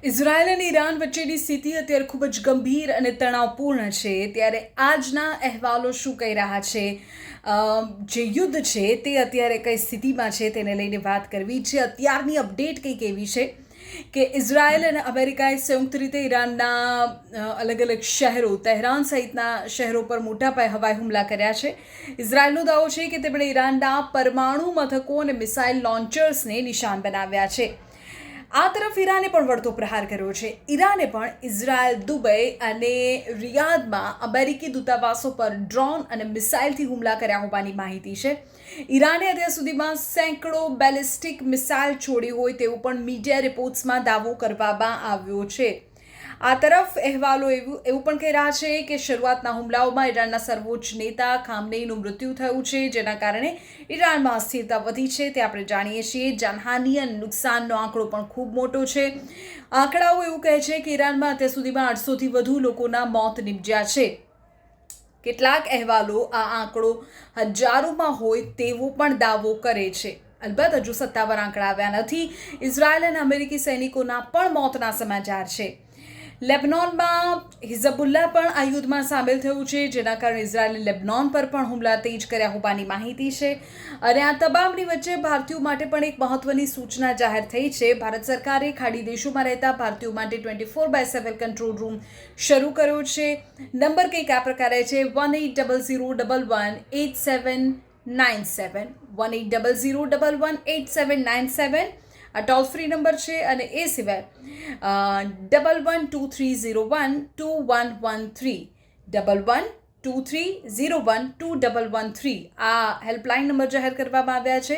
Israel અને Iran વચ્ચેની સ્થિતિ અત્યારે ખૂબ જ ગંભીર અને તણાવપૂર્ણ છે. ત્યારે આજના અહેવાલો શું કહી રહ્યા છે, જે યુદ્ધ છે તે અત્યારે કઈ સ્થિતિમાં છે તેને લઈને વાત કરવી છે. અત્યારની અપડેટ કંઈક એવી છે કે ઇઝરાયલ અને અમેરિકાએ સંયુક્ત રીતે ઈરાનના અલગ અલગ શહેરો, તહેરાન સહિતના શહેરો પર મોટા પાયે હવાઈ હુમલા કર્યા છે. ઇઝરાયલનો દાવો છે કે તેમણે ઈરાનના પરમાણુ મથકો અને મિસાઇલ લોન્ચર્સને નિશાન બનાવ્યા છે. આ તરફ ઈરાને પણ વળતો પ્રહાર કર્યો છે. ઈરાને પણ ઇઝરાયલ, દુબઈ અને રિયાદમાં અમેરિકી દૂતાવાસો પર ડ્રોન અને મિસાઇલથી હુમલા કર્યા હોવાની માહિતી છે. ઈરાને અત્યાર સુધીમાં સેંકડો બેલિસ્ટિક મિસાઇલ છોડી હોય તેવું પણ મીડિયા રિપોર્ટ્સમાં દાવો કરવામાં આવ્યો છે. આ તરફ અહેવાલો એવું પણ કહી રહ્યા છે કે શરૂઆતના હુમલાઓમાં ઈરાનના સર્વોચ્ચ નેતા ખામનેઈનું મૃત્યુ થયું છે, જેના કારણે ઈરાનમાં અસ્થિરતા વધી છે. તે આપણે જાણીએ છીએ. જાનહાની અને નુકસાનનો આંકડો પણ ખૂબ મોટો છે. આંકડાઓ એવું કહે છે કે ઈરાનમાં અત્યાર સુધીમાં 800થી વધુ લોકોના મોત નીપજ્યા છે. કેટલાક અહેવાલો આ આંકડો હજારોમાં હોય તેવો પણ દાવો કરે છે. અલબત્ત હજુ સત્તાવાર આંકડા આવ્યા નથી. ઇઝરાયલ અને અમેરિકી સૈનિકોના પણ મોતના સમાચાર છે. લેબનોનમાં હિઝબુલ્લા પણ આ યુદ્ધમાં સામેલ થયું છે, જેના કારણે ઇઝરાયલે લેબનોન પર પણ હુમલા તેજ કર્યા હોવાની માહિતી છે. અને આ તમામની વચ્ચે ભારતીયો માટે પણ એક મહત્વની સૂચના જાહેર થઈ છે. ભારત સરકારે ખાડી દેશોમાં રહેતા ભારતીયો માટે 24/7 કંટ્રોલ રૂમ શરૂ કર્યો છે. નંબર કંઈક આ પ્રકારે છે: 1800118797 1800118797. આ ટોલ ફ્રી નંબર છે. અને એ સિવાય 1123012113 1123012113 આ હેલ્પલાઇન નંબર જાહેર કરવામાં આવ્યા છે.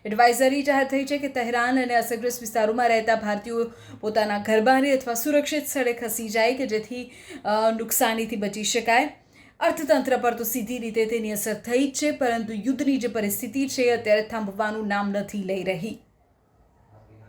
એડવાઇઝરી જાહેર થઈ છે કે તહેરાન અને અસરગ્રસ્ત વિસ્તારોમાં રહેતા ભારતીયો પોતાના ઘર બહાર અથવા સુરક્ષિત સ્થળે ખસી જાય કે જેથી નુકસાનીથી બચી શકાય. અર્થતંત્ર પર તો સીધી રીતે તેની અસર થઈ જ છે, પરંતુ યુદ્ધની જે પરિસ્થિતિ છે અત્યારે થાંભવાનું નામ નથી લઈ રહી.